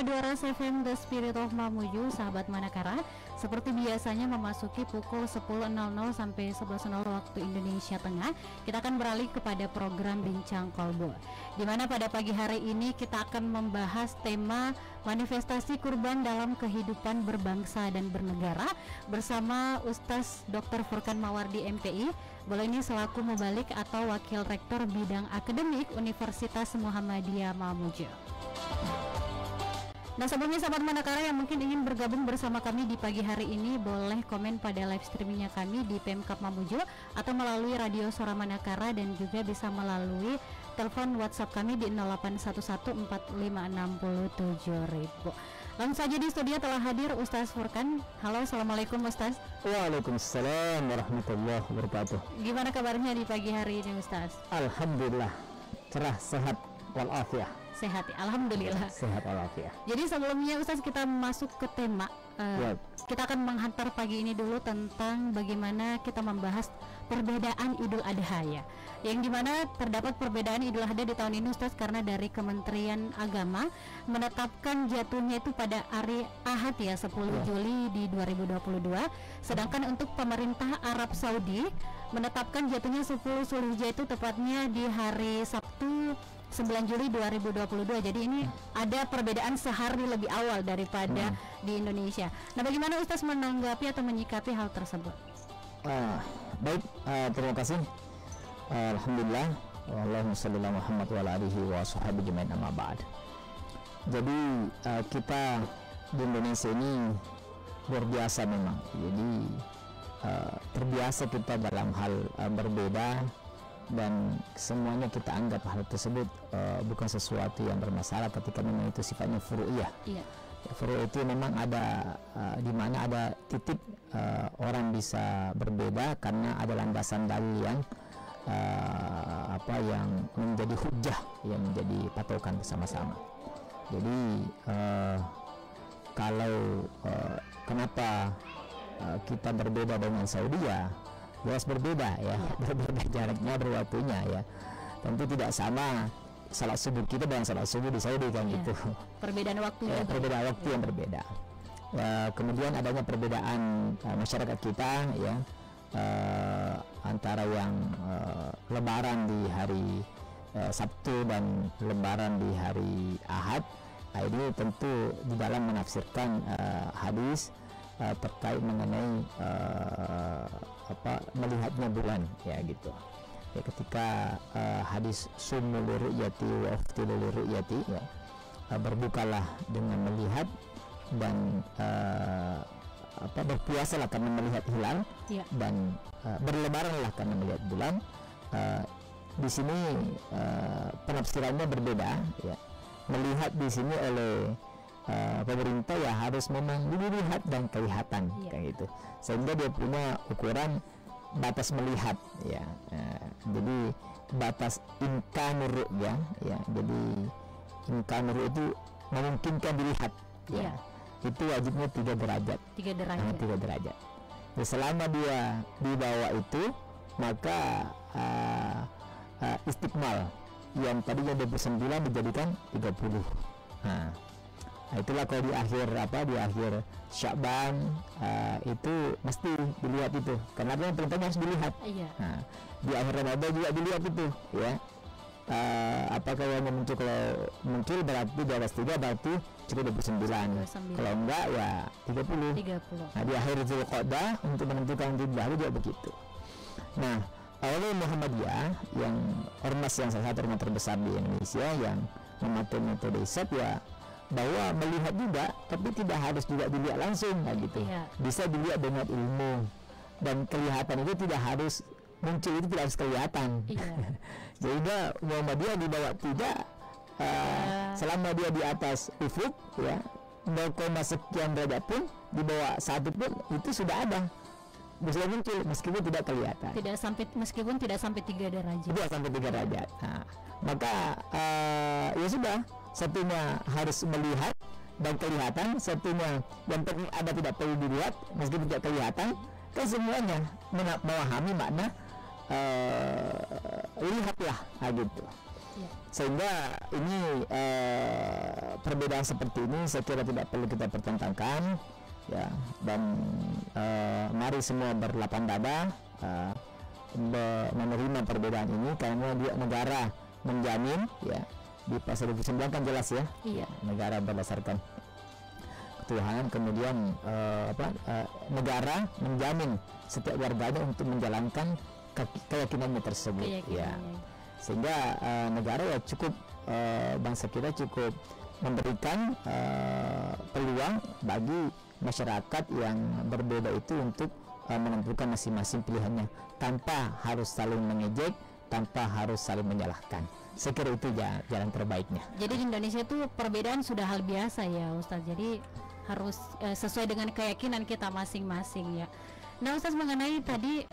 Duaras FM The Spirit of Mamuju, sahabat Manakara, seperti biasanya memasuki pukul 10.00 sampai 11.00 waktu Indonesia Tengah, kita akan beralih kepada program Bincang Kolbu, di mana pada pagi hari ini kita akan membahas tema manifestasi kurban dalam kehidupan berbangsa dan bernegara bersama Ustaz Dr. Furkan Mawardi MPI. Beliau ini selaku mubalik atau wakil rektor bidang akademik Universitas Muhammadiyah Mamuju. Nah, sebelumnya sahabat Manakara yang mungkin ingin bergabung bersama kami di pagi hari ini, boleh komen pada live streamingnya kami di Pemkab Mamuju atau melalui radio Suara Manakara, dan juga bisa melalui telepon WhatsApp kami di 08114567.000. Langsung saja di studio telah hadir Ustaz Furkan. Halo, assalamualaikum Ustaz. Waalaikumsalam warahmatullahi wabarakatuh. Gimana kabarnya di pagi hari ini Ustaz? Alhamdulillah, cerah, sehat, walafiat. Sehat ya, alhamdulillah. Sehat walafiat. Jadi sebelumnya Ustaz kita masuk ke tema, kita akan menghantar pagi ini dulu tentang bagaimana kita membahas perbedaan Idul Adha ya. Yang dimana terdapat perbedaan Idul Adha di tahun ini Ustaz, karena dari Kementerian Agama menetapkan jatuhnya itu pada hari Ahad ya, 10 Juli di 2022. Sedangkan untuk pemerintah Arab Saudi menetapkan jatuhnya 10 Zulhijjah itu tepatnya di hari Sabtu 9 Juli 2022. Jadi ini ada perbedaan sehari lebih awal daripada di Indonesia. Nah, bagaimana Ustaz menanggapi atau menyikapi hal tersebut? Baik, terima kasih. Alhamdulillah, Allahumma sholli ala Muhammad wa ala alihi wa sahbihi ajmain, amma ba'd. Jadi kita di Indonesia ini luar biasa memang. Jadi terbiasa kita dalam hal berbeda, dan semuanya kita anggap hal tersebut bukan sesuatu yang bermasalah ketika memang itu sifatnya furu'iyah. Iya. Furu' itu memang ada di mana ada titik orang bisa berbeda karena ada landasan dalil yang yang menjadi hujjah, yang menjadi patokan bersama-sama. Jadi kalau kenapa kita berbeda dengan Saudi, ya jelas berbeda ya, berbeda jaraknya, berwaktunya ya. Tentu tidak sama salat subuh kita dengan salat subuh di Saudi kan gitu. Perbedaan waktu ya, perbedaan waktu yang berbeda. Kemudian adanya perbedaan masyarakat kita ya, antara yang lebaran di hari Sabtu dan lebaran di hari Ahad. Nah, ini tentu di dalam menafsirkan hadis terkait mengenai melihatnya bulan ya gitu ya, ketika hadis sumu li ru'yati wa aftiru li ru'yati ya, berbukalah dengan melihat dan berpuasalah karena melihat hilal ya, dan berlebaranlah karena melihat bulan. Di sini penafsirannya berbeda ya. Melihat di sini oleh pemerintah ya harus memang dilihat dan kelihatan kayak gitu, sehingga dia punya ukuran batas melihat ya. Jadi batas imkanur ya, jadi imkanur itu memungkinkan dilihat ya. Itu wajibnya 3 derajat. 3 derajat. Jadi selama dia di bawah itu, maka istiqmal yang tadinya 29 dijadikan 30. Nah, itulah kalau di akhir Sya'ban itu mesti dilihat itu, karena yang perintahnya harus dilihat. Nah, di akhir Ramadan juga dilihat itu ya. Apakah yang muncul, kalau muncul berarti di atas 3 berarti cukup 29. Kalau enggak ya 30. Nah, di akhir Zulqa'dah untuk menentukan jumlah juga begitu. Nah, oleh Muhammadiyah yang ormas yang salah satu ormas terbesar di Indonesia yang memakai metode hisab ya, bahwa melihat juga, tapi tidak harus juga dilihat langsung gitu. Bisa dilihat dengan ilmu, dan kelihatan itu tidak harus muncul, itu tidak harus kelihatan. Sehingga Muhammadiyah di bawah 3 selama dia di atas ufuk ya 0, sekian derajat pun, di bawah 1 pun itu sudah ada, bisa muncul meskipun tidak kelihatan. Meskipun tidak sampai 3 derajat. Tidak sampai 3 derajat. Nah, maka ya sudah, satunya harus melihat dan kelihatan, satunya yang ada tidak perlu dilihat meskipun tidak kelihatan. Kan semuanya memahami makna lihatlah gitu. Sehingga ini perbedaan seperti ini saya kira tidak perlu kita pertentangkan, ya, dan mari semua berlapang dada menerima perbedaan ini, karena dia negara menjamin, ya, di pasal 29 kan jelas, ya, negara berdasarkan ketuhanan, kemudian negara menjamin setiap warganya untuk menjalankan keyakinannya tersebut, ya, sehingga negara ya cukup, bangsa kita cukup memberikan peluang bagi masyarakat yang berbeda itu untuk menentukan masing-masing pilihannya tanpa harus saling mengejek, tanpa harus saling menyalahkan. Saya kira itu jalan terbaiknya. Jadi di Indonesia itu perbedaan sudah hal biasa, ya Ustaz. Jadi harus sesuai dengan keyakinan kita masing-masing, ya. Nah, Ustaz, mengenai tadi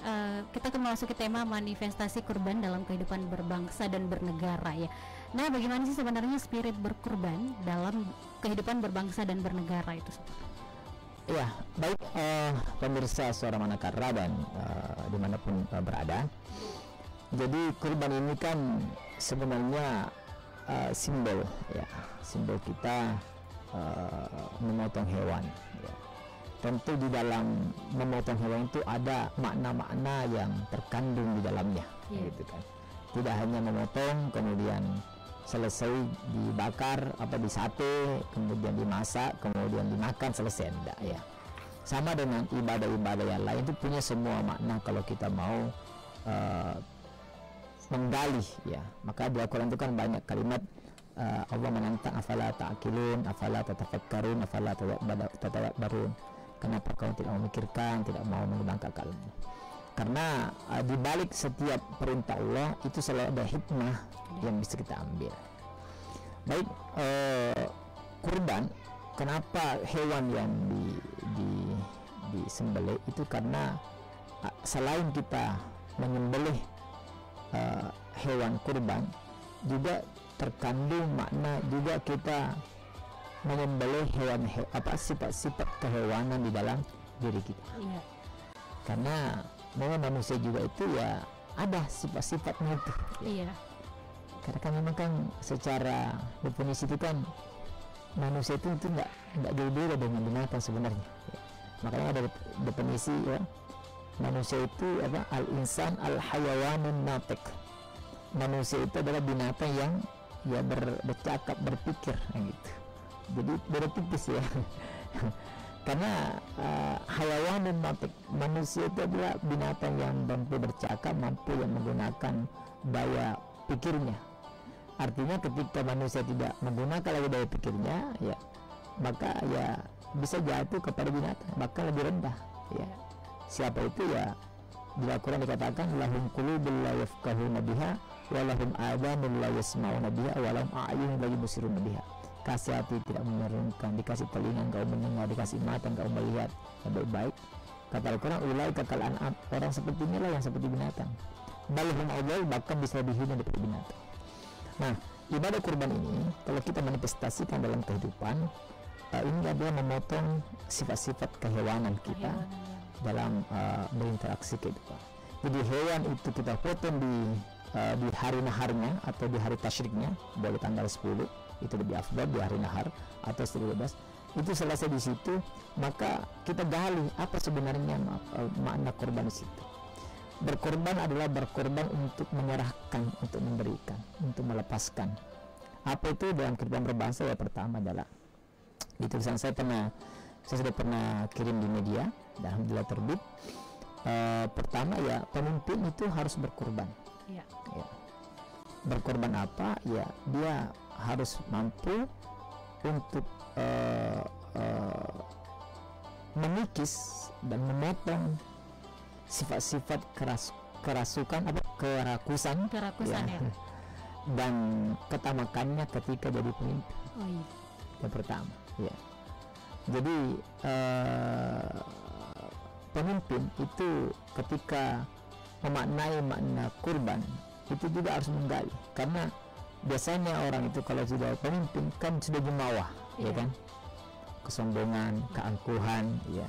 kita akan memasuki tema manifestasi kurban dalam kehidupan berbangsa dan bernegara, ya. Nah, bagaimana sih sebenarnya spirit berkurban dalam kehidupan berbangsa dan bernegara itu? Ya, baik pemirsa Suara Manakara dan dimanapun berada. Jadi kurban ini kan sebenarnya simbol, ya, simbol kita memotong hewan, ya. Tentu di dalam memotong hewan itu ada makna-makna yang terkandung di dalamnya, gitu kan. Tidak hanya memotong kemudian selesai dibakar di sate, kemudian dimasak, kemudian dimakan, selesai, enggak, ya. Sama dengan ibadah-ibadah yang lain itu punya semua makna kalau kita mau menggali, ya. Maka di Al-Quran itu kan banyak kalimat Allah menantang, afala ta'qilun, afala tatafakkarun, afala tatadabbarun. Kenapa kau tidak memikirkan, tidak mau mengembangkan kalbu? Karena di balik setiap perintah Allah itu selalu ada hikmah yang bisa kita ambil. Baik, kurban, kenapa hewan yang disembelih itu karena selain kita menyembelih hewan kurban, juga terkandung makna juga kita menyembelih hewan sifat-sifat kehewanan di dalam diri kita. Karena memang manusia juga itu ya ada sifat-sifatnya itu. Karena kan memang kan secara definisi itu kan manusia itu enggak berbeda dengan binatang sebenarnya. Makanya ada definisi, ya, manusia itu al-insan al-hayawanun natiq. Manusia itu adalah binatang yang ya bercakap, berpikir, gitu. Jadi beda tipis, ya. Karena hayawan dan manusia itu adalah binatang yang mampu bercakap, mampu yang menggunakan daya pikirnya. Artinya ketika manusia tidak menggunakan lagi daya pikirnya, ya, maka ya bisa jatuh kepada binatang, bahkan lebih rendah, ya. Siapa itu? Ya, di Al-Quran dikatakan lahum qulubun la yafqahuna biha wa lahum adhanun la yasma'una biha wa lahum a'yunun la yubsiruna biha. Kasih hati tidak merenungkan, dikasih telinga engkau mendengar, dikasih mata engkau melihat yang baik-baik. Kata Al-Quran, ulaika kal an'am, orang seperti inilah yang seperti binatang. Balhum adall, bahkan bisa lebih hina daripada binatang. Nah, ibadah kurban ini kalau kita manifestasikan dalam kehidupan, ini adalah memotong sifat-sifat kehewanan kita dalam berinteraksi kehidupan. Jadi hewan itu kita potong di hari naharnya atau di hari tasyriknya, boleh tanggal 10, itu lebih afdal di hari nahar atau 11. Itu selesai di situ, maka kita gali apa sebenarnya makna korban di situ. Berkorban adalah berkorban untuk menyerahkan, untuk memberikan, untuk melepaskan. Apa itu dalam kehidupan berbangsa? Ya, pertama adalah di tulisan saya sudah pernah kirim di media, dan alhamdulillah terbit. Pertama, ya, pemimpin itu harus berkorban. Ya. Berkorban apa? Ya, dia harus mampu untuk mengikis dan memotong sifat-sifat kerakusan, ya, dan ketamakannya ketika jadi pemimpin. Yang pertama, ya. Jadi pemimpin itu ketika memaknai makna kurban itu juga harus menggali, karena biasanya orang itu kalau sudah pemimpin kan sudah jumawa, ya kan, kesombongan, keangkuhan, ya.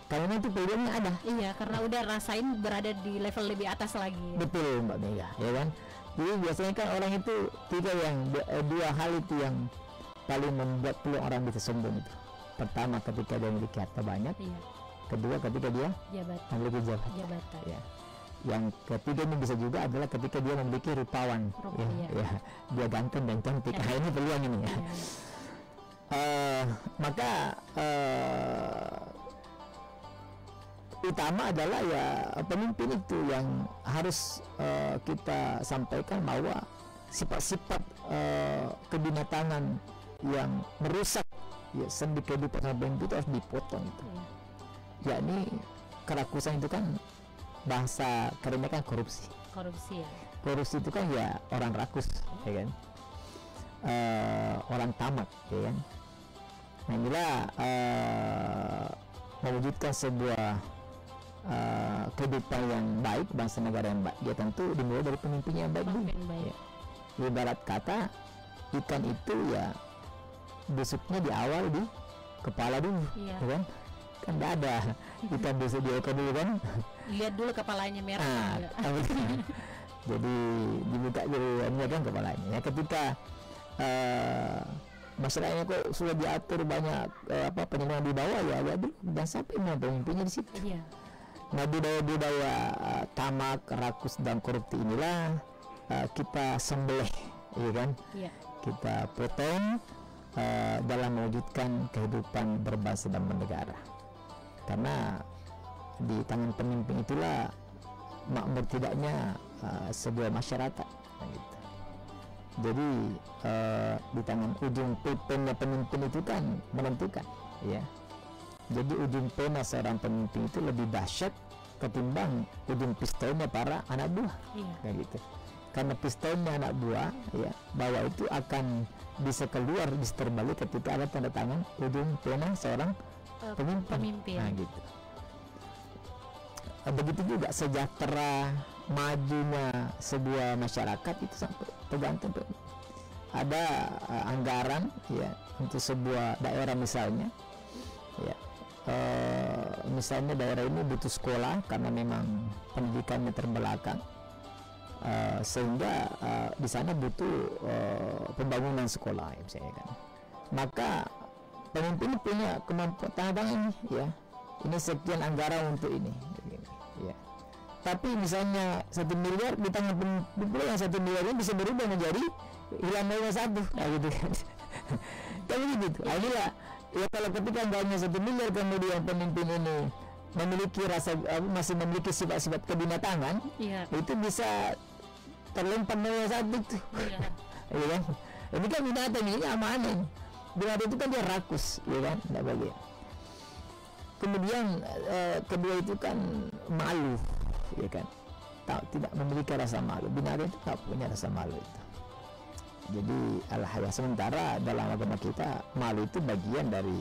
Karena itu pilihannya ada. Iya, karena udah rasain berada di level lebih atas lagi. Betul, Mbak Mega, ya kan. Jadi biasanya kan orang itu dua hal itu yang paling membuat peluang orang bisa sombong itu. Pertama ketika dia memiliki harta banyak, Iya. kedua ketika dia Jabatan. memiliki jabatan. Jabatan. Ya. Yang ketiga ini bisa juga adalah ketika dia memiliki rupawan, Iya. ya, dia ganteng dan cantik. Nah, ini peluang ini ya. Iya. Maka utama adalah ya pemimpin itu yang harus kita sampaikan bahwa sifat-sifat kebinatangan yang merusak ya sendi kehidupan pemimpin itu harus dipotong itu. Iya. Yakni kerakusan itu kan bahasa kerennya kan korupsi. Korupsi ya. Korupsi itu kan ya orang rakus, ya kan, orang tamak, ya kan. Nah inilah mewujudkan sebuah kehidupan yang baik, bangsa negara yang baik, ya tentu dimulai dari pemimpin yang baik dulu. Pemimpin baik. Ya. Ibarat kata ikan itu ya busuknya di awal di kepala dulu, Iya. ya kan? Kan tidak ada ikan busuk di ekor dulu kan? Lihat dulu kepalanya merah. Nah, juga. jadi dibuka dulu kan kepalanya. Ya ketika masyarakatnya kok sudah diatur banyak penyelenggara di bawah ya dulu dan sampai pemimpinnya di situ. Iya. Nah budaya tamak, rakus dan korupsi inilah kita sembelih, ya kan? Iya. Kita potong dalam mewujudkan kehidupan berbangsa dan bernegara. Karena di tangan pemimpin itulah makmur tidaknya sebuah masyarakat, gitu. Jadi di tangan ujung pennya pemimpin itu kan menentukan, ya. Jadi ujung pena seorang pemimpin itu lebih dahsyat ketimbang ujung pistolnya para anak buah, Iya. kayak gitu. Karena pistolnya anak buah, ya, bahwa itu akan bisa keluar, bisa terbalik ketika ada tanda tangan ujung pena seorang pemimpin. Nah, gitu. Begitu juga sejahtera majunya sebuah masyarakat itu sampai tergantung ada anggaran ya untuk sebuah daerah misalnya, ya. Misalnya daerah ini butuh sekolah karena memang pendidikannya terbelakang, sehingga di sana butuh pembangunan sekolah, ya, misalnya kan. Maka pemimpin punya kemampuan tangan ini, ya. Ini sekian anggaran untuk ini, ya. Tapi misalnya 1 miliar di tangan pemimpin yang 1 miliar ini bisa berubah menjadi hilang nilai 1, nah, gitu kan. Tapi gitu. Inilah ya kalau ketika anggarannya 1 miliar kemudian pemimpin ini memiliki masih memiliki sifat-sifat kebinatangan, Iya. itu bisa terlempar nilai 1 tuh. Iya. Ya kan? Ini kan binatang ini amanah. Binatang itu kan dia rakus, ya kan? Tidak bagus. Kemudian kedua itu kan malu, ya kan? Tidak memiliki rasa malu. Binatang itu tak punya rasa malu itu. Jadi al-haya, sementara dalam agama kita malu itu bagian dari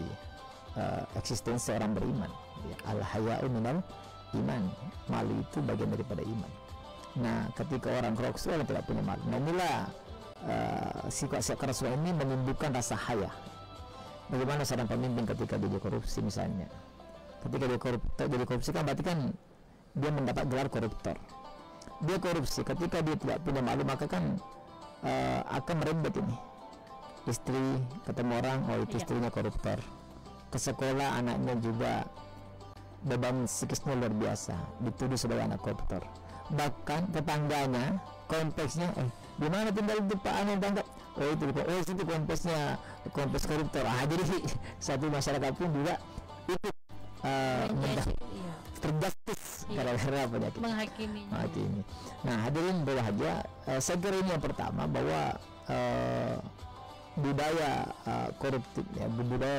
eksistensi orang beriman, ya. Al-haya'u minal iman, malu itu bagian daripada iman. Nah ketika orang kerasulan tidak punya malu, nah inilah sifat kerasulan ini menimbulkan rasa haya. Bagaimana seorang pemimpin ketika dia korupsi misalnya, ketika dia jadi korupsi kan berarti kan dia mendapat gelar koruptor. Dia korupsi, ketika dia tidak punya malu maka kan akan merembet ini. Istri ketemu orang, oh itu istrinya koruptor. Ke sekolah anaknya juga beban psikisnya luar biasa, dituduh sebagai anak koruptor. Bahkan tetangganya, kompleksnya, di mana tinggal itu Pak Anak tangkap? Oh itu kompleksnya, kompleks koruptor. Jadi satu masyarakat pun juga ikut terjustice gara-gara penyakit Menghakiminya. Nah hadirin berbahagia, saya kira ini yang pertama bahwa budaya koruptif, ya,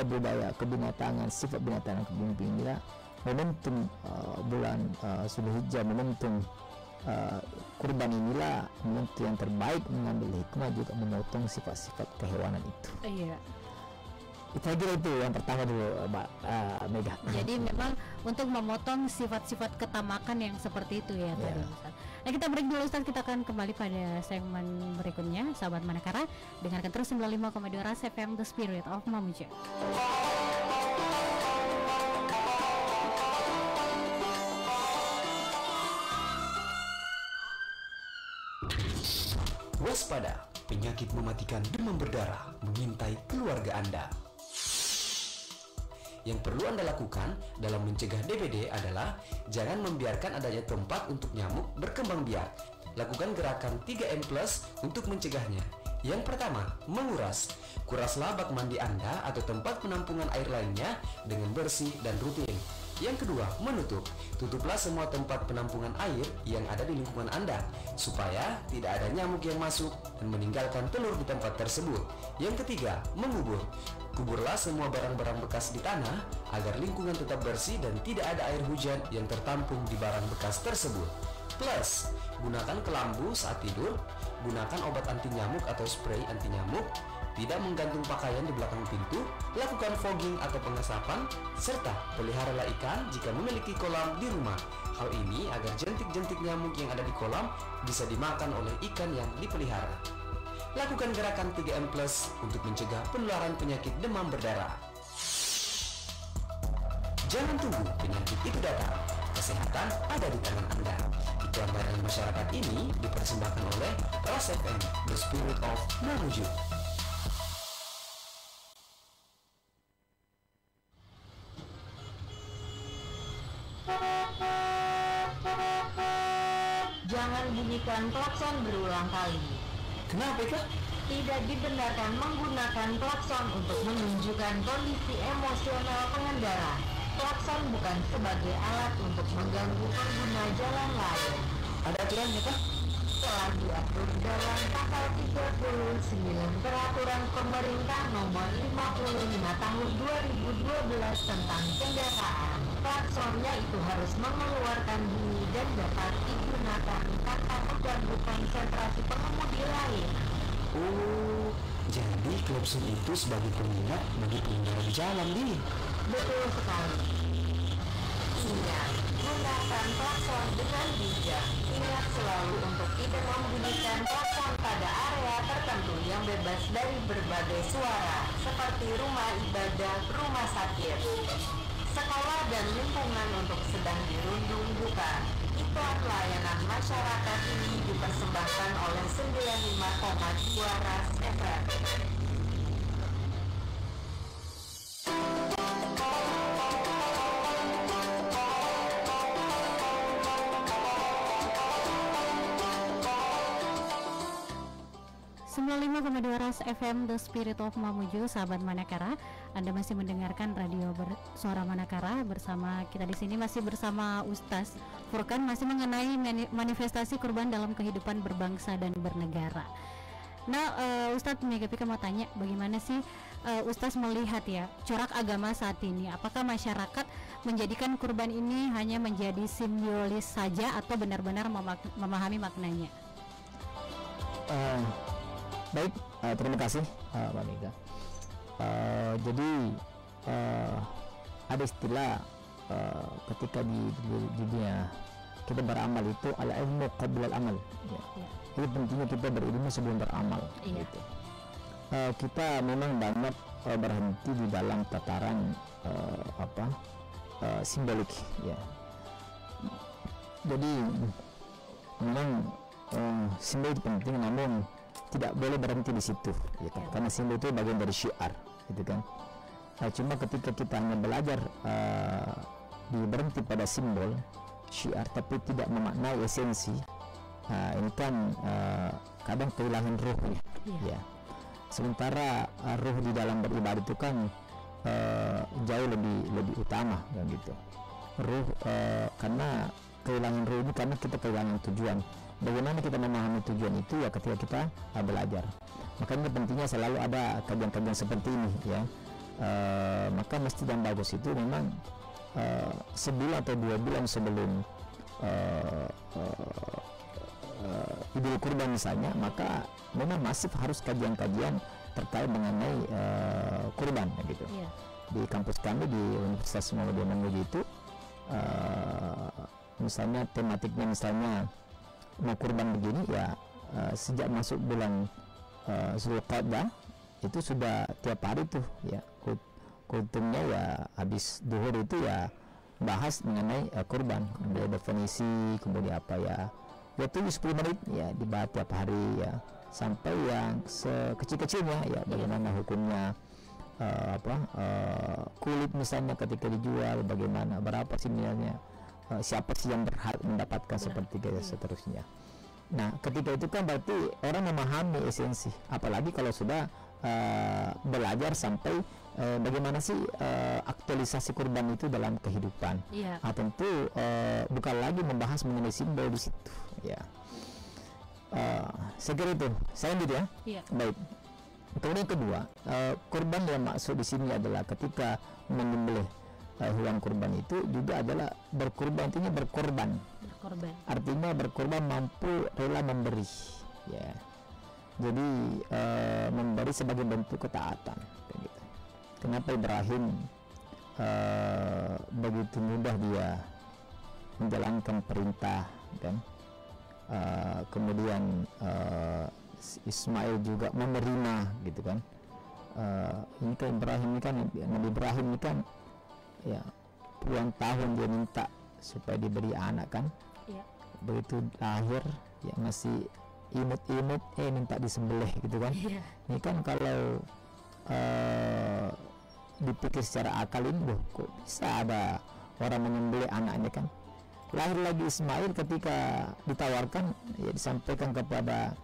budaya kebinatangan, sifat binatangan kepemimpinan inilah momentum bulan Zulhijjah, momentum kurban inilah momentum yang terbaik mengambil hikmah juga memotong sifat-sifat kehewanan itu. Iya. Saya kira itu yang pertama dulu, Mbak Mega. Jadi memang untuk memotong sifat-sifat ketamakan yang seperti itu ya tadi Ustaz. Nah kita break dulu Ustaz, kita akan kembali pada segmen berikutnya. Sahabat Manakara, dengarkan terus 95,2 Ras FM, The Spirit of Mamuja. Waspada, penyakit mematikan demam berdarah mengintai keluarga Anda. Yang perlu Anda lakukan dalam mencegah DBD adalah jangan membiarkan adanya tempat untuk nyamuk berkembang biak. Lakukan gerakan 3M+ untuk mencegahnya. Yang pertama, menguras. Kuraslah bak mandi Anda atau tempat penampungan air lainnya dengan bersih dan rutin. Yang kedua, menutup. Tutuplah semua tempat penampungan air yang ada di lingkungan Anda supaya tidak ada nyamuk yang masuk dan meninggalkan telur di tempat tersebut. Yang ketiga, mengubur. Kuburlah semua barang-barang bekas di tanah agar lingkungan tetap bersih dan tidak ada air hujan yang tertampung di barang bekas tersebut. Plus, gunakan kelambu saat tidur, gunakan obat anti nyamuk atau spray anti nyamuk, tidak menggantung pakaian di belakang pintu, lakukan fogging atau pengasapan, serta peliharalah ikan jika memiliki kolam di rumah. Hal ini agar jentik-jentik nyamuk yang ada di kolam bisa dimakan oleh ikan yang dipelihara. Lakukan gerakan 3M+ untuk mencegah penularan penyakit demam berdarah. Jangan tunggu penyakit itu datang. Kesehatan ada di tangan Anda. Iklan layanan masyarakat ini dipersembahkan oleh Ras FM, The Spirit of Mamuju. Jangan bunyikan klakson berulang kali. Kenapa, Kak? Tidak dibenarkan menggunakan klakson untuk menunjukkan kondisi emosional pengendara. Klakson bukan sebagai alat untuk mengganggu pengguna jalan lain. Ada aturannya, Kak? Telah diatur dalam pasal 39 Peraturan Pemerintah Nomor 55 Tahun 2012 tentang kendaraan. Klaksonnya itu harus mengeluarkan bunyi dan dapat digunakan tanpa mengganggu konsentrasi pengemudi lain. Oh, jadi klakson itu sebagai pengingat bagi pengendara di jalan nih. Betul sekali. Ingat, gunakan klakson dengan bijak. Ingat selalu untuk tidak membunyikan klakson pada area tertentu yang bebas dari berbagai suara, seperti rumah ibadah, rumah sakit, sekolah dan lingkungan untuk sedang dirundung duka. Iklan layanan masyarakat ini dipersembahkan oleh 95,2 Ras FM. Ras FM, The Spirit of Mamuju. Sahabat Manakara, Anda masih mendengarkan radio Suara Manakara bersama kita di sini, masih bersama Ustaz Furkan, masih mengenai manifestasi kurban dalam kehidupan berbangsa dan bernegara. Nah, Ustadz Megapika mau tanya, bagaimana sih Ustadz melihat ya corak agama saat ini? Apakah masyarakat menjadikan kurban ini hanya menjadi simbolis saja atau benar-benar memahami maknanya? Baik, terima kasih Mbak Mega. Jadi ada istilah ketika di dunia kita beramal itu al-ilmu qabla al-amal. Ya. Jadi pentingnya kita berilmu sebelum beramal. Gitu. Kita memang banyak berhenti di dalam tataran simbolik. Ya. Jadi memang simbol itu penting, namun tidak boleh berhenti di situ, ya kan? Karena simbol itu bagian dari syiar, gitu kan. Cuma ketika kita hanya belajar berhenti pada simbol syiar, tapi tidak memaknai esensi, ini kan kadang kehilangan ruhnya, ya. Sementara ruh di dalam beribadah itu kan jauh lebih utama, kan gitu. Ruh karena kehilangan ruh ini karena kita kehilangan tujuan. Bagaimana kita memahami tujuan itu ya ketika kita belajar. Makanya pentingnya selalu ada kajian-kajian seperti ini, ya. Maka masjid yang bagus itu memang sebulan atau 2 bulan sebelum Idul Kurban misalnya, maka memang masif harus kajian-kajian terkait mengenai kurban, gitu. Di kampus kami di Universitas Muhammadiyah Mamuju itu misalnya tematiknya misalnya mau kurban begini ya, sejak masuk bulan Zulqa'dah itu sudah tiap hari tuh ya kultumnya ya, habis duhur itu ya bahas mengenai kurban, kemudian definisi, kemudian apa ya 10 menit ya dibahas tiap hari ya, sampai yang sekecil-kecilnya ya, bagaimana hukumnya kulit misalnya ketika dijual, bagaimana, berapa sih nilainya, siapa sih yang berhak mendapatkan sepertiga dan seterusnya. Nah ketika itu kan berarti orang memahami esensi, apalagi kalau sudah belajar sampai bagaimana sih aktualisasi kurban itu dalam kehidupan. Tentu bukan lagi membahas mengenai simbol di situ ya. Saya kira itu, saya lanjut ya. Baik. Kemudian kedua, kurban yang maksud di sini adalah ketika menyembelih hewan kurban itu juga adalah berkurban, artinya berkorban. Artinya berkorban, mampu rela memberi ya. Jadi memberi sebagai bentuk ketaatan gitu. Kenapa Ibrahim begitu mudah dia menjalankan perintah kan, kemudian Ismail juga menerima gitu kan. Ini kan Ibrahim ini kan, Nabi Ibrahim ini kan ya puluhan tahun dia minta supaya diberi anak kan. Begitu lahir ya masih imut-imut minta disembelih gitu kan. Ini kan kalau dipikir secara akal ini, kok bisa ada orang menyembelih anaknya kan. Lahir lagi Ismail, ketika ditawarkan ya disampaikan kepada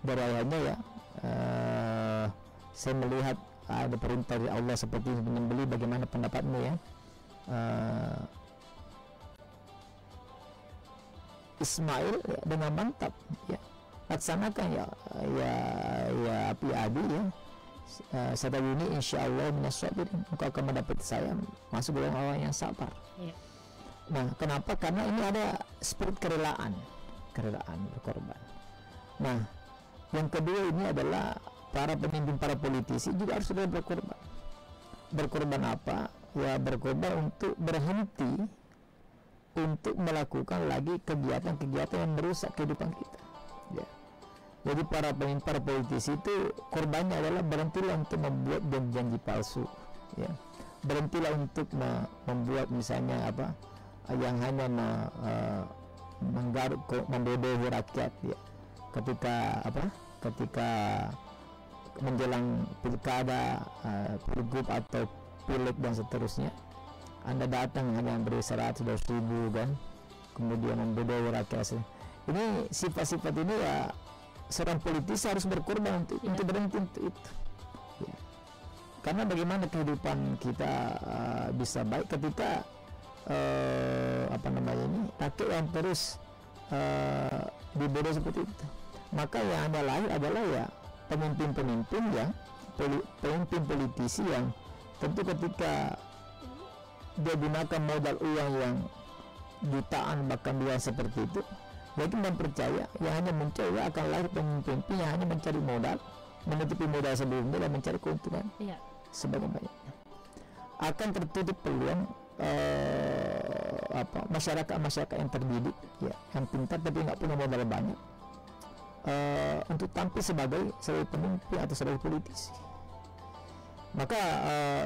dari ayahnya ya, saya melihat ada perintah dari Allah seperti ini menyembelih, bagaimana pendapatmu ya. Ismail ya, dengan mantap ya, laksanakan ya api abi ya, saya ini insyaallah minasabirin, engkau akan mendapat saya masuk dalam orang yang sabar. Nah kenapa? Karena ini ada spirit kerelaan berkorban. Nah yang kedua ini adalah para pemimpin, para politisi juga harus sudah berkorban. Berkorban apa? Ya berkorban untuk berhenti untuk melakukan lagi kegiatan-kegiatan yang merusak kehidupan kita ya. Jadi para pemimpin, para politisi itu korbannya adalah berhentilah untuk membuat janji palsu ya. Berhentilah untuk membuat misalnya apa yang hanya menggaruk, membodohi rakyat ya. Ketika menjelang pilkada, pilgub atau pileg dan seterusnya, Anda datang hanya beri 100-200 ribu kan, kemudian membodohi rakyat. Ini sifat-sifat ini ya seorang politisi harus berkorban untuk berhenti untuk itu ya. Karena bagaimana kehidupan kita bisa baik ketika rakyat yang terus dibodohi seperti itu. Maka yang Anda lahir adalah ya pemimpin-pemimpin yang pemimpin politisi yang tentu ketika dia gunakan modal uang yang jutaan bahkan dua seperti itu, jadi mempercaya yang hanya mencari akan lahir pemimpin yang hanya mencari modal, menutupi modal sebelumnya dan mencari keuntungan sebanyak-banyaknya. Akan tertutup peluang masyarakat yang terdidik ya, yang pintar tapi nggak punya modal banyak untuk tampil sebagai pemimpin atau sebagai politisi. Maka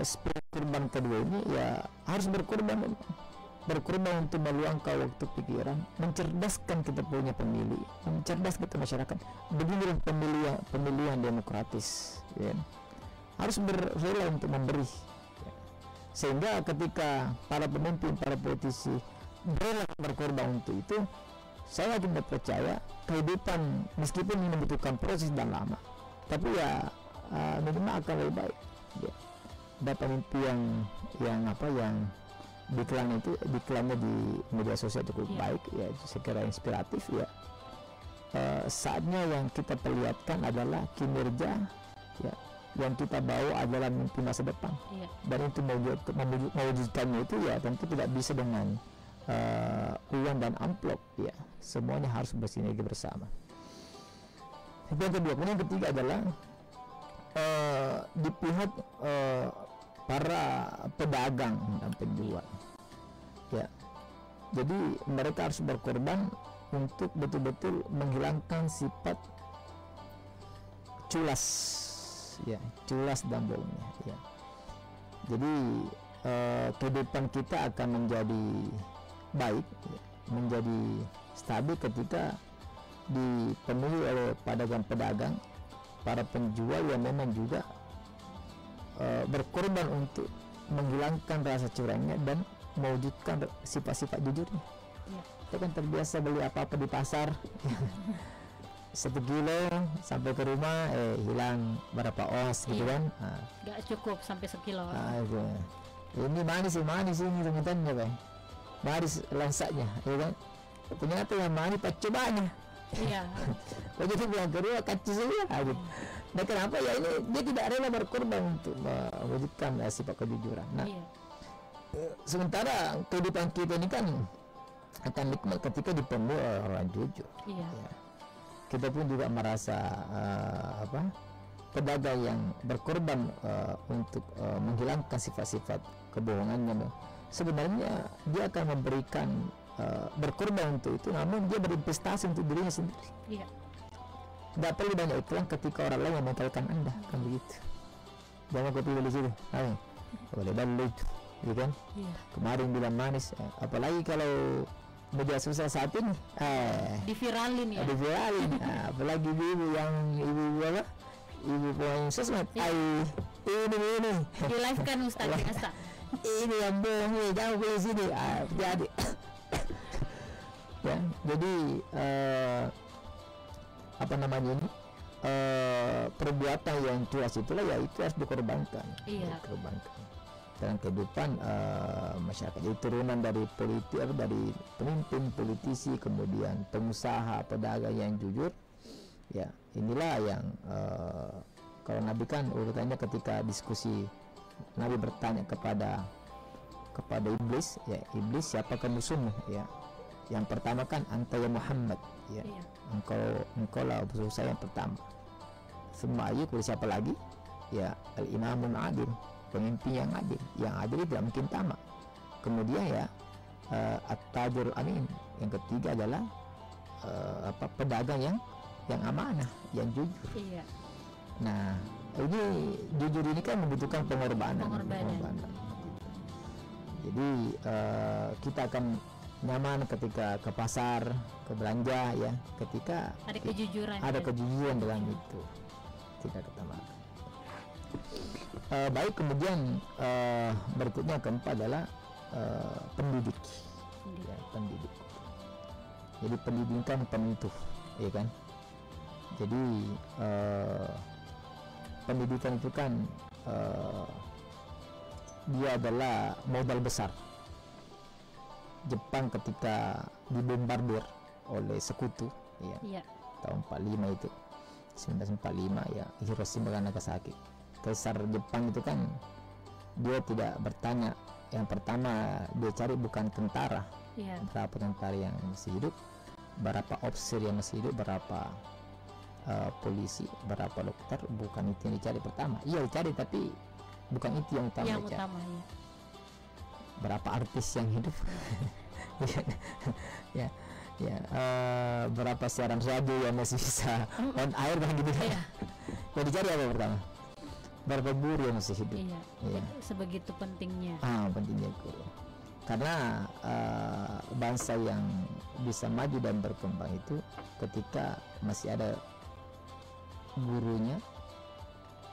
spirit kurban kedua ini ya harus berkorban untuk meluangkan waktu pikiran, mencerdaskan kita punya pemilih, mencerdaskan kita masyarakat. Beginilah pemilihan demokratis ya. Harus berrela untuk memberi ya. Sehingga ketika para pemimpin, para politisi berrela berkorban untuk itu, saya yakin percaya kehidupan meskipun ini membutuhkan proses dan lama, tapi ya minimal akan lebih baik ya. Ada pemimpin yang iklannya di media sosial cukup baik ya, saya kira inspiratif ya. Saatnya yang kita perlihatkan adalah kinerja ya, yang kita bawa adalah mimpi masa depan dan itu mewujudkannya itu ya tentu tidak bisa dengan uang dan amplop ya, semuanya harus bersinergi bersama. Yang kedua, kemudian yang ketiga adalah di pihak para pedagang dan penjual ya. Jadi mereka harus berkorban untuk betul-betul menghilangkan sifat culas dan bohongnya ya. Jadi kehidupan kita akan menjadi baik ya, menjadi stabil ketika dipenuhi oleh pedagang-pedagang, para penjual yang memang juga berkorban untuk menghilangkan rasa curangnya dan mewujudkan sifat-sifat jujurnya. Iya. Kita kan terbiasa beli apa-apa di pasar 1 kilo sampai ke rumah hilang berapa os gitu Iya. kan. Nggak cukup sampai sekilo. Itu. Ini manis ini rengetannya Bang, manis langsatnya ya kan, ternyata yang manis percobanya. Iya. Begitu yang kedua kacau semua gitu. Nah kenapa ya, ini dia tidak rela berkorban untuk mewujudkan sifat kejujuran. Nah Iya. sementara kehidupan kita ini kan akan nikmat ketika dipenuhi oleh orang jujur. Iya. Ya. Kita pun juga merasa pedagang yang berkorban untuk menghilangkan sifat-sifat kebohongannya, sebenarnya dia akan memberikan berkorban untuk itu, namun dia berinvestasi untuk dirinya sendiri. Iya. Tidak perlu banyak iklan ketika orang lain yang mengiklankan Anda, kan begitu. Jangan kopi beli situ, boleh beli itu, gitu kan? Iya. Kemarin bilang manis, apalagi kalau media sosial saat ini, Diviralin ya. diviralin. Apalagi ibu yang ibu yang sosmed, ini Di live kan Ustaz biasa. ini yang bohong nih, jangan beli sini, jadi ya, jadi apa namanya ini, perbuatan yang curang itulah ya itu harus dikorbankan. Iya. Dikorbankan dalam kehidupan masyarakat. Jadi turunan dari dari pemimpin, politisi, kemudian pengusaha, pedagang yang jujur. Ya, inilah yang kalau Nabi kan urutannya ketika diskusi, Nabi bertanya kepada iblis, ya iblis siapakah musuhmu? Ya, yang pertama kan anta ya Muhammad, ya Iya. engkau lah musuh saya yang pertama. Semua ayu siapa lagi? Ya al-imamun adil, pemimpin yang adil tidak mungkin tamak. Kemudian ya at-tajirul amin, yang ketiga adalah pedagang yang amanah, yang jujur. Iya. Nah ini jujur ini kan membutuhkan pengorbanan. Jadi kita akan nyaman ketika ke pasar, ke belanja ya, ketika Ada kejujuran. ada kejujuran dalam itu, tidak ketamakan. Baik, kemudian berikutnya keempat adalah pendidik. Ya, pendidik. Jadi pendidikan penentu, ya kan. Jadi pendidikan itu kan dia adalah modal besar. Jepang ketika dibombardir oleh sekutu, ya, Iya. tahun 45 itu, 1945 ya, Hiroshima dan Nagasaki. Kaisar Jepang itu kan dia tidak bertanya, yang pertama dia cari bukan tentara, Iya. berapa tentara yang masih hidup, berapa officer yang masih hidup, berapa polisi, berapa dokter, bukan itu yang dicari pertama. Iya dicari, tapi bukan itu yang utama Yang dicari. utama ya. Berapa artis yang hidup ya, berapa siaran radio yang masih bisa on air kan gitu. Iya. Yang dicari apa pertama? Berapa guru yang masih hidup? Iya. Iya. Sebegitu pentingnya. Pentingnya guru, karena bangsa yang bisa maju dan berkembang itu ketika masih ada gurunya,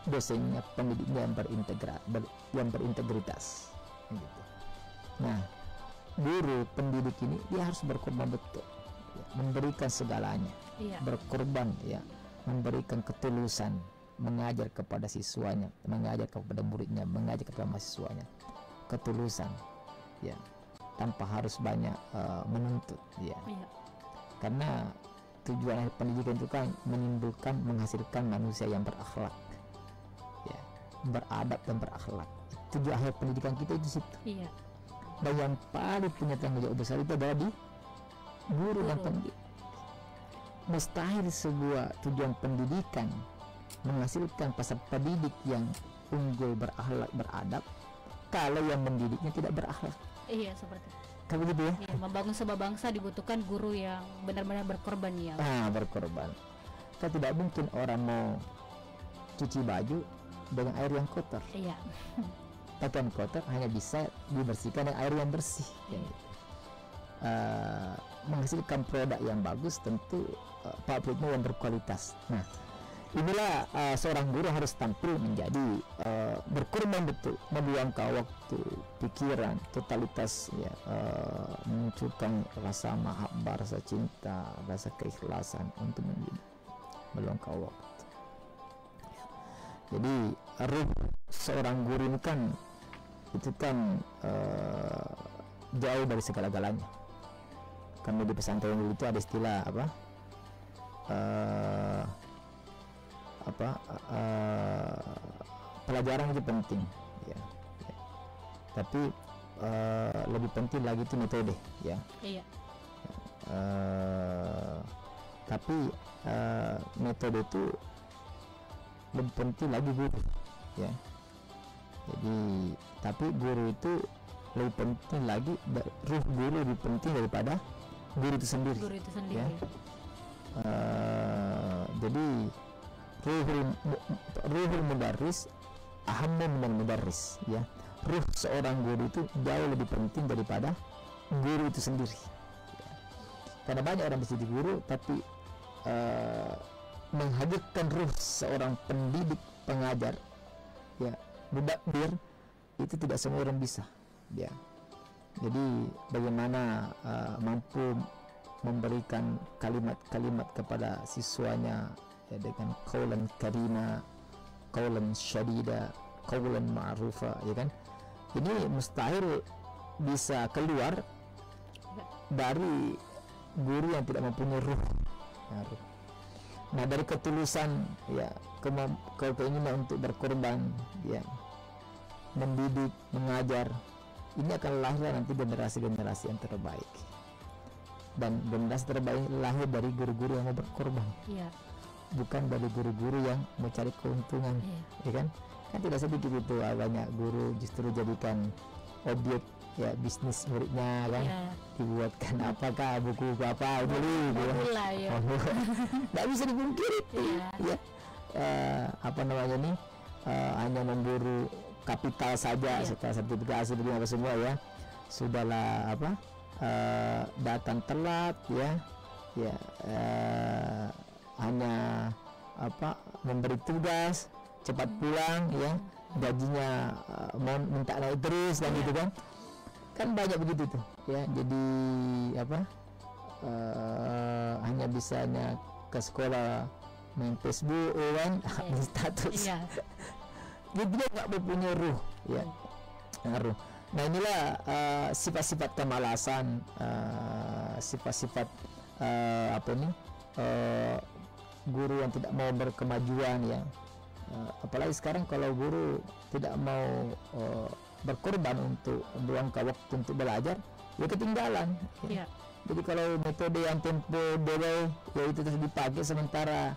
dosennya, pendidiknya yang berintegritas gitu. Nah, guru pendidik ini dia harus berkorban betul, ya, memberikan segalanya, Iya. berkorban, ya, memberikan ketulusan, mengajar kepada siswanya, mengajar kepada muridnya, mengajar kepada mahasiswanya, ketulusan, ya, tanpa harus banyak menuntut, ya. Iya. Karena tujuan pendidikan itu kan menghasilkan manusia yang berakhlak, ya, beradab dan berakhlak. Tujuan akhir pendidikan kita itu situ. Iya. Dan yang paling punya tanggung jawab besar itu adalah di guru dan pendidik. Mustahil sebuah tujuan pendidikan menghasilkan peserta pendidik yang unggul, berakhlak, beradab, kalau yang mendidiknya tidak berakhlak. Iya, seperti itu. Kan begitu ya? Iya, membangun sebuah bangsa dibutuhkan guru yang benar-benar berkorban ya. Berkorban. Kan tidak mungkin orang mau cuci baju dengan air yang kotor. Iya. Pakaian kotor hanya bisa dibersihkan dengan air yang bersih. Ya. menghasilkan produk yang bagus, tentu publiknya yang berkualitas. Nah, inilah seorang guru harus tampil menjadi berkorban betul, meluangkan waktu, pikiran, totalitas ya, memunculkan rasa mahabbah, rasa cinta, rasa keikhlasan untuk mendidik, meluangkan waktu. Jadi ruh seorang guru ini kan itu kan jauh dari segala-galanya. Karena di pesantren dulu itu ada istilah pelajaran itu penting ya. Tapi lebih penting lagi itu metode ya. Iya. Tapi metode itu lebih penting lagi guru ya. Jadi tapi guru itu lebih penting lagi, ruh guru lebih penting daripada guru itu sendiri. Guru itu sendiri. Ya. Jadi ruhul mudarris ahammu minal mudarris ya. Ruh seorang guru itu jauh lebih penting daripada guru itu sendiri ya. Karena banyak orang bisa jadi guru tapi menghadirkan ruh seorang pendidik, pengajar ya, mudakbir, itu tidak semua orang bisa ya. Jadi bagaimana mampu memberikan kalimat-kalimat kepada siswanya ya, dengan qaulan karima, qaulan syadida, qaulan ma'rufa ya kan. Ini mustahil bisa keluar dari guru yang tidak mempunyai ruh ya, ruh. Nah, dari ketulusan ya, keinginan untuk berkorban ya, mendidik, mengajar, ini akan lahir nanti generasi-generasi yang terbaik. Dan generasi terbaik lahir dari guru-guru yang mau berkorban, Iya. bukan dari guru-guru yang mau cari keuntungan. Iya. Ya kan tidak sedikit itu banyak guru justru jadikan objek ya bisnis muridnya kan. Iya. Dibuatkan apakah buku apa beli gitu. Gula ya. Nggak bisa dipungkiri Iya. ya. Apa namanya nih, hanya memburu kapital saja, Iya. setelah sertifikasi begini apa semua ya, sudahlah datang telat ya hanya memberi tugas cepat pulang ya, gajinya mau minta naik terus dan gitu kan banyak begitu tuh ya. Jadi hanya bisanya ke sekolah main Facebook ya kan, update status. Iya. Dia nggak mempunyai ruh ya, ruh. Nah inilah sifat-sifat kemalasan, sifat-sifat guru yang tidak mau berkemajuan ya. Apalagi sekarang kalau guru tidak mau berkorban untuk meluangkan waktu untuk belajar, ya ketinggalan ya. Iya. Jadi kalau metode yang tempo dulu ya itu terus dipakai, sementara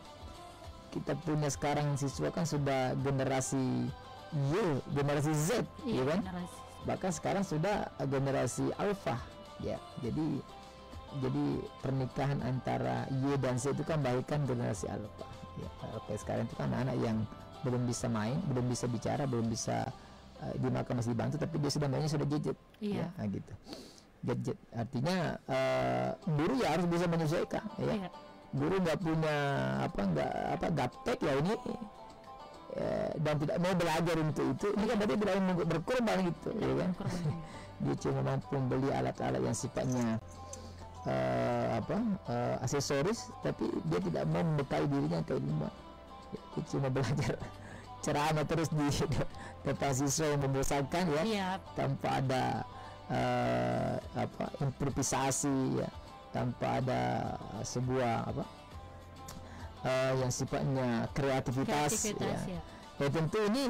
kita punya sekarang siswa kan sudah generasi Y, generasi Z ya kan, generasi. bahkan sekarang sudah generasi alpha ya. Jadi pernikahan antara Y dan Z itu kan baikkan generasi alpha ya. Alpha sekarang itu kan anak yang belum bisa main, belum bisa bicara, belum bisa dimakan masih dibantu, tapi dia sudah mainnya sudah gadget. Iya. Ya, gitu. Gadget artinya guru ya harus bisa menyesuaikan ya. Iya. Guru nggak punya gaptek ya ini dan tidak mau belajar untuk itu, ini kan berarti tidak mau berkorban gitu ya kan. Dia cuma mampu membeli alat-alat yang sifatnya aksesoris, tapi dia tidak mau membekali dirinya ke ilmu. Dia cuma belajar ceramah terus di depan siswa yang membosankan ya. Iya. Tanpa ada improvisasi ya, tanpa ada sebuah yang sifatnya kreativitas ya. Ya tentu ini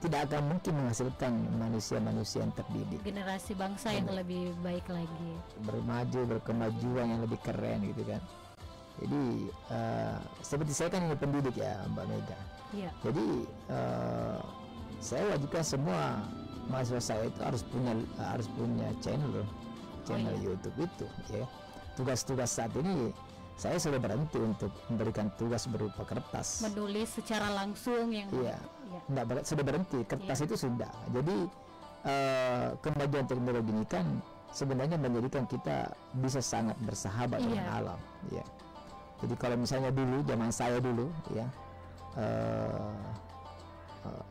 tidak akan mungkin menghasilkan manusia-manusia yang terdidik, Generasi bangsa yang lebih baik lagi. bermaju, berkemajuan yang lebih keren gitu kan. Jadi seperti saya kan ini pendidik ya Mbak Mega. Iya. Jadi saya wajibkan semua mahasiswa saya itu harus punya channel iya. YouTube itu ya. Tugas-tugas saat ini saya sudah berhenti untuk memberikan tugas berupa kertas. Menulis secara langsung yang Iya. Iya. Sudah berhenti, kertas Iya. itu sudah. Jadi kemajuan teknologi ini kan sebenarnya menjadikan kita bisa sangat bersahabat dengan alam, ya. Jadi kalau misalnya dulu, zaman saya dulu, ya,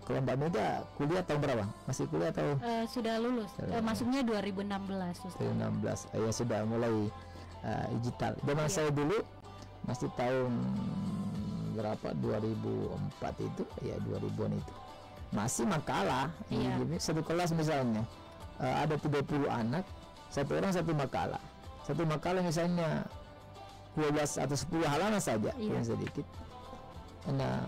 kalau Mbak Mega kuliah tahun berapa? Masih kuliah atau? Sudah lulus, masuknya 2016. 2016, ya sudah mulai digital. Zaman saya dulu masih tahun berapa? 2004 itu, ya 2000-an itu. Masih makalah, satu kelas misalnya ada 30 anak, satu orang satu makalah. Satu makalah misalnya 12 atau 10 halaman saja, yang sedikit. Nah,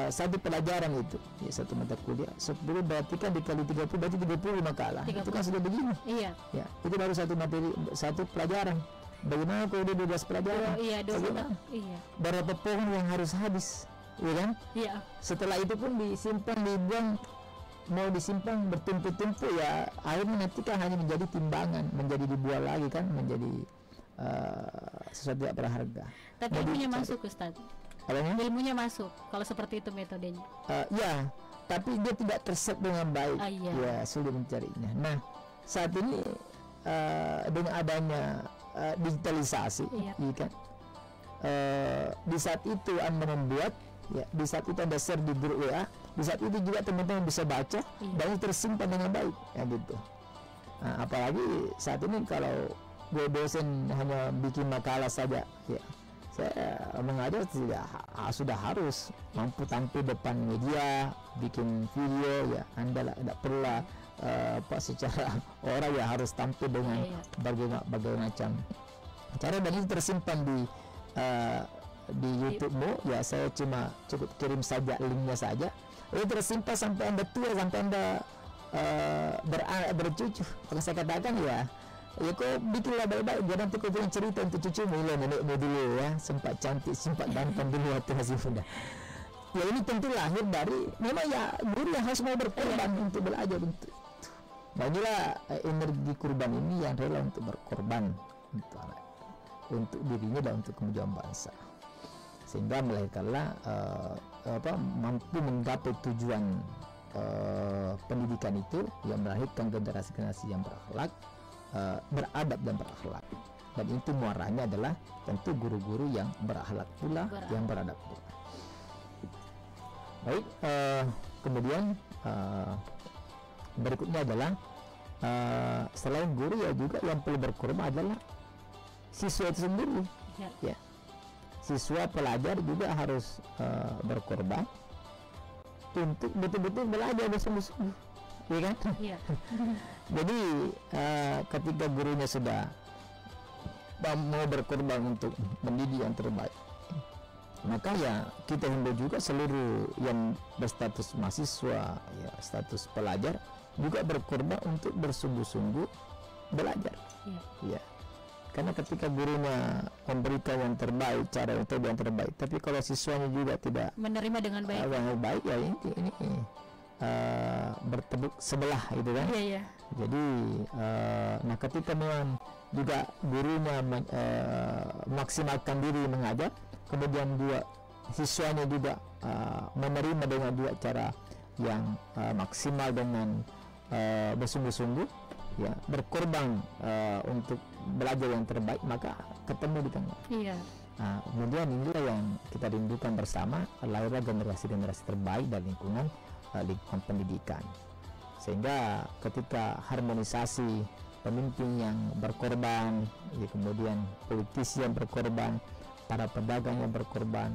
satu pelajaran itu, ya, satu mata kuliah 10 berarti kan dikali 30 berarti 30 makalah. 30. Itu kan sudah begini. Iya. Ya, itu baru satu materi, satu pelajaran. Bagaimana kalau dia 12 pelajaran? Iya. Berapa pohon yang harus habis, ya kan? Iya. Setelah itu pun disimpan, dibuang, mau disimpan bertumpuk-tumpuk, ya akhirnya nanti kan hanya menjadi timbangan, menjadi dibuang lagi kan, menjadi sesuatu yang berharga. Tapi ilmunya masuk, Ustaz. Ilmunya masuk kalau seperti itu metodenya. Ya, tapi dia tidak terset dengan baik. Ya, sulit mencarinya. Nah, saat ini dengan adanya digitalisasi, kan, di saat itu Anda membuat, ya, di saat itu Anda share di grup WA, di saat itu juga teman-teman bisa baca dan itu tersimpan dengan baik, ya gitu. Nah, apalagi saat ini kalau gue dosen hanya bikin makalah saja, ya, saya mengajar sudah harus mampu tampil depan media, bikin video, ya. Anda tidak perlu secara orang ya harus tampil dengan berbagai macam cara, dan itu tersimpan di YouTube-mu, ya. Saya cuma cukup kirim saja linknya saja, itu tersimpan sampai Anda tua, sampai Anda bercucu. Kalau saya katakan, ya kau bikinlah baik-baik, biar nanti kau punya cerita untuk cucumu, nenekmu dulu, ya, sempat cantik, sempat ganteng dulu waktu masih muda. Ya, ini tentu lahir dari memang, ya, guru yang harus mau berkorban untuk belajar untuk itu. Nah, inilah energi kurban ini yang rela untuk berkorban untuk dirinya dan untuk kemajuan bangsa, sehingga melahirkanlah mampu menggapai tujuan pendidikan itu, yang melahirkan generasi-generasi yang berakhlak, beradab dan berakhlak. Dan itu muaranya adalah tentu guru-guru yang berakhlak pula, yang beradab pula. Baik, kemudian berikutnya adalah selain guru, ya juga yang perlu berkorban adalah siswa itu sendiri, ya. Siswa pelajar juga harus berkorban untuk betul-betul belajar bersungguh-sungguh, ya kan? Iya. Jadi ketika gurunya sudah mau berkorban untuk mendidik yang terbaik, maka ya kita himbau juga seluruh yang berstatus mahasiswa, ya, status pelajar, juga berkorban untuk bersungguh-sungguh belajar, ya. Karena ketika gurunya memberikan yang terbaik, cara untuk yang terbaik, tapi kalau siswanya juga tidak menerima dengan baik, ya ini bertepuk sebelah, gitu kan? Iya. Jadi nah, ketika memang juga gurunya maksimalkan diri mengajar, kemudian dua siswanya juga menerima dengan dua cara yang maksimal dengan bersungguh-sungguh, ya, berkorban untuk belajar yang terbaik, maka ketemu di tengah. Iya. Nah, kemudian inilah yang kita rindukan bersama, lahirlah generasi-generasi terbaik dari lingkungan pendidikan, sehingga ketika harmonisasi pemimpin yang berkorban, ya, kemudian politisi yang berkorban, para pedagang yang berkorban,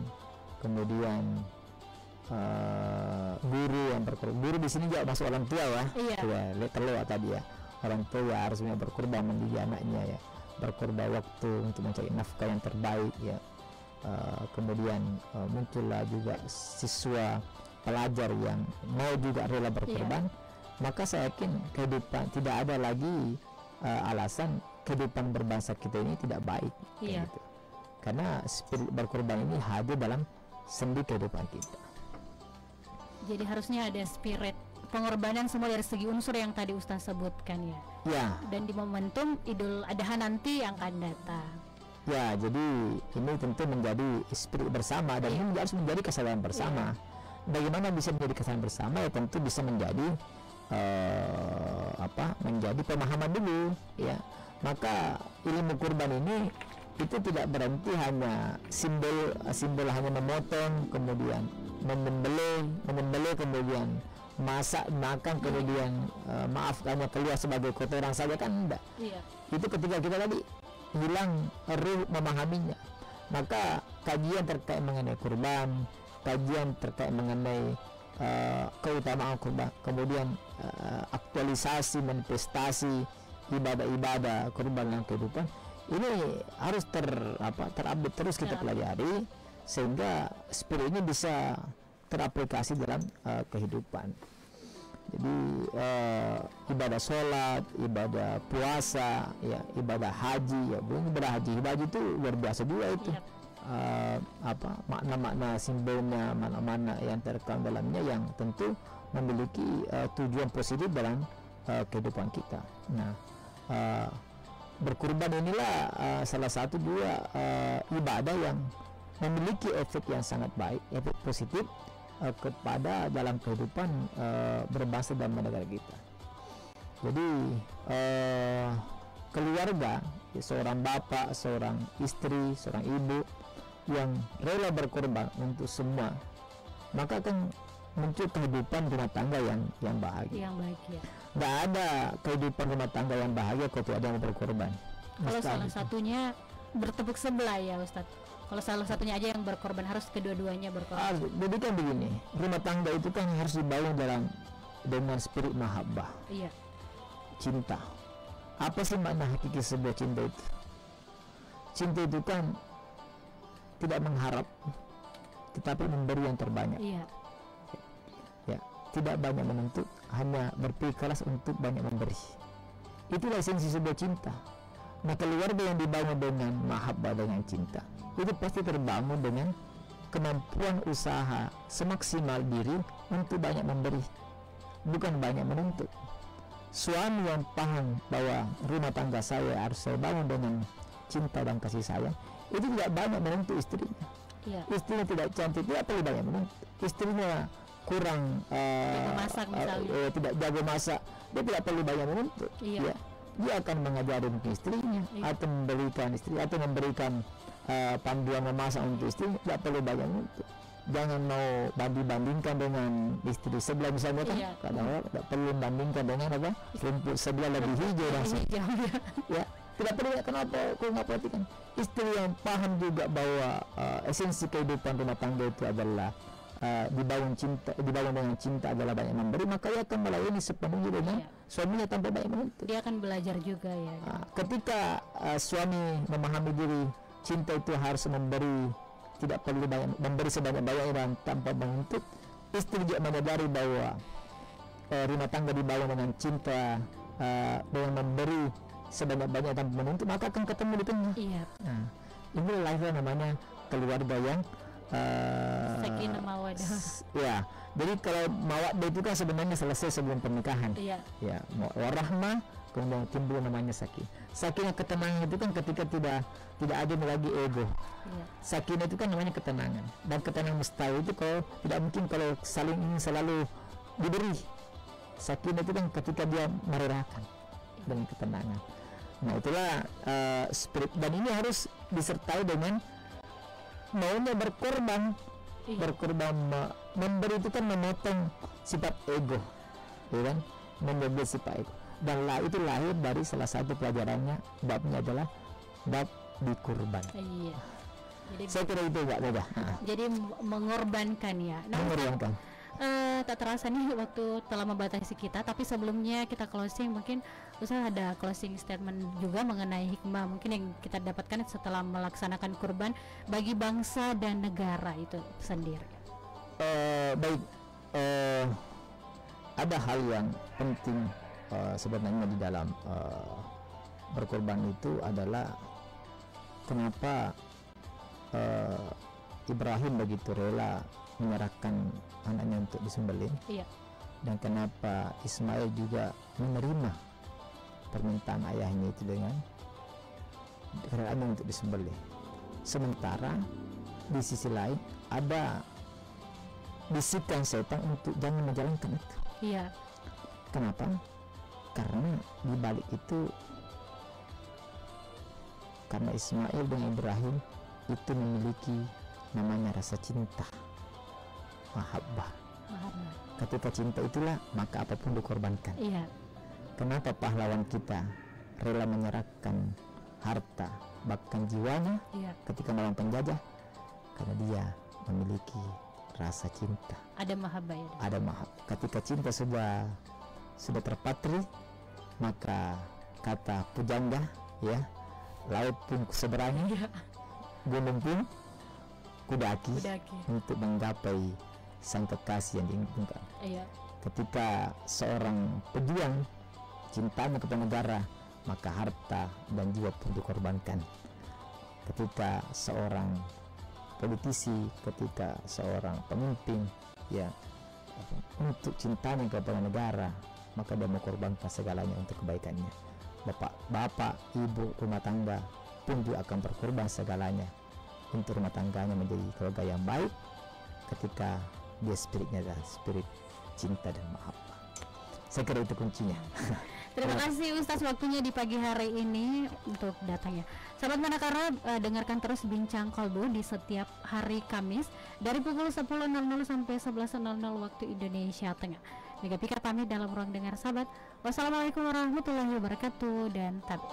kemudian guru yang berkorban. Guru di sini juga masuk orang tua, ya. Ya, terlewat tadi, ya. Orang tua harusnya berkorban mendidik anaknya, ya, berkorban waktu untuk mencari nafkah yang terbaik, ya. Kemudian muncullah juga siswa pelajar yang mau juga rela berkorban, maka saya yakin kehidupan tidak ada lagi alasan kehidupan berbangsa kita ini tidak baik, gitu. Karena spirit berkorban ini hadir dalam sendi kehidupan kita. Jadi harusnya ada spirit pengorbanan semua dari segi unsur yang tadi Ustaz sebutkan, ya. Ya. Dan di momentum Idul Adha nanti yang akan datang. Ya, jadi ini tentu menjadi spirit bersama, dan ini harus menjadi kesadaran bersama. Bagaimana bisa menjadi kesadaran bersama? Ya tentu bisa menjadi menjadi pemahaman dulu ya. Maka ilmu kurban ini itu tidak berhenti hanya simbol hanya memotong, kemudian menyembelih, kemudian masak, makan, kemudian maaf hanya keluar sebagai kotoran saja, kan enggak. Itu ketika kita tadi hilang ruh memahaminya. Maka kajian terkait mengenai kurban, kajian terkait mengenai keutamaan kurban, kemudian aktualisasi, manifestasi ibadah-ibadah kurban dalam kehidupan ini harus terupdate terus kita pelajari, sehingga spirit ini bisa teraplikasi dalam kehidupan. Jadi ibadah sholat, ibadah puasa, ya ibadah haji, ya belum ibadah haji itu luar biasa juga itu. Makna-makna simbolnya, mana-mana yang terkandung dalamnya yang tentu memiliki tujuan positif dalam kehidupan kita. Nah, berkurban inilah salah satu juga ibadah yang memiliki efek yang sangat baik, efek positif kepada dalam kehidupan berbangsa dan negara kita. Jadi keluarga, seorang bapak, seorang istri, seorang ibu yang rela berkorban untuk semua, maka akan muncul kehidupan rumah tangga yang bahagia. Nggak ada kehidupan rumah tangga yang bahagia kalau tidak ada yang berkorban. Kalau salah satunya bertepuk sebelah ya Ustadz. Kalau salah satunya aja yang berkorban, harus kedua-duanya berkorban. Jadi kan begini, rumah tangga itu kan harus dibangun dengan spirit mahabbah. Iya. Cinta. Apa sih makna hakiki sebuah cinta itu? Cinta itu kan tidak mengharap, tetapi memberi yang terbanyak. Iya. Ya, tidak banyak menuntut, hanya berpikir keras untuk banyak memberi. Itulah esensi sebuah cinta. Nah, keluarga yang dibangun dengan mahabbah, dengan cinta, itu pasti terbangun dengan kemampuan usaha semaksimal diri untuk banyak memberi, bukan banyak menuntut. Suami yang paham bahwa rumah tangga saya harus saya bangun dengan cinta dan kasih sayang, itu tidak banyak menuntut istrinya. Istrinya tidak cantik, tidak perlu banyak menuntut. Istrinya kurang jago masak misalnya, tidak jago masak, dia tidak perlu banyak menuntut. Ya, dia akan mengajarin ke istrinya, atau memberikan istri, atau memberikan panduan memasak untuk istri, tidak perlu banyak menuntut. Jangan mau bandingkan dengan istri sebelah misalnya kan, kadang-kadang tidak perlu bandingkan dengan rumput sebelah lebih hijau dan ya, tidak perlu. Kenapa? Kau nggak perhatikan istri yang paham juga bahwa esensi kehidupan rumah tangga itu adalah dibangun dengan cinta adalah banyak memberi, maka ia akan melayani sepenuhnya dengan suaminya tanpa banyak menuntut. Dia akan belajar juga ya. Ketika suami memahami diri, cinta itu harus memberi, tidak perlu banyak memberi sebanyak-banyaknya dan tanpa menuntut. Istri juga menyadari bahwa rumah tangga dibangun dengan cinta, dengan memberi sebanyak-banyaknya tanpa menuntut, maka akan ketemu di tengah. Nah, ini lahir namanya keluarga yang sakinah mawaddah. Ya, jadi kalau mawaddah itu kan sebenarnya selesai sebelum pernikahan. Ya, warahmah, kemudian timbul namanya sakinah, ketenangan itu kan ketika tidak ada lagi ego. Sakinah itu kan namanya ketenangan, dan ketenangan mustahil itu kalau tidak mungkin kalau saling ingin selalu diberi. Sakinah itu kan ketika dia merelakan dengan ketenangan. Nah, itulah spirit, dan ini harus disertai dengan maunya berkorban. Memberi itu kan memotong sifat ego, ya kan, menjaga sifat ego, dan itu lahir dari salah satu pelajarannya, babnya adalah bab dikurban. Jadi, saya kira itu enggak mudah. Jadi mengorbankan ya. Mengorbankan. Tak terasa nih waktu telah membatasi kita, tapi sebelumnya kita closing, mungkin Ustaz ada closing statement juga mengenai hikmah mungkin yang kita dapatkan setelah melaksanakan kurban bagi bangsa dan negara itu sendiri. Baik, ada hal yang penting sebenarnya di dalam berkorban itu adalah kenapa Ibrahim begitu rela menyerahkan anaknya untuk disembelih, dan kenapa Ismail juga menerima permintaan ayahnya itu dengan kerelaan untuk disembelih. Sementara di sisi lain ada bisikan setan untuk jangan menjalankan itu. Kenapa? Karena di balik itu, karena Ismail dan Ibrahim itu memiliki namanya rasa cinta, mahabbah. Ketika cinta itulah maka apapun dikorbankan. Iya. Kenapa pahlawan kita rela menyerahkan harta bahkan jiwanya ketika melawan penjajah? Karena dia memiliki rasa cinta. Ada mahabbah ya. Ada mahabbah. Ketika cinta sudah terpatri, maka kata pujangga ya, laut pun kuseberangi, gunung pun kudaki untuk menggapai sang kekasih yang diinginkan. Ketika seorang pejuang cintanya kepada negara, maka harta dan jiwa pun dikorbankan. Ketika seorang politisi, ketika seorang pemimpin ya untuk cintanya kepada negara, maka dia mengorbankan segalanya untuk kebaikannya. Bapak, ibu, rumah tangga pun juga akan berkorban segalanya untuk rumah tangganya menjadi keluarga yang baik ketika dia spiritnya adalah spirit cinta dan mahabbah. Saya kira itu kuncinya. Terima kasih Ustaz waktunya di pagi hari ini untuk datangnya. Sahabat Manakara, dengarkan terus Bincang Kolbu di setiap hari Kamis dari pukul 10.00 sampai 11.00 waktu Indonesia Tengah. Mega Pika pamit dalam ruang dengar sahabat. Wassalamualaikum warahmatullahi wabarakatuh dan tabik.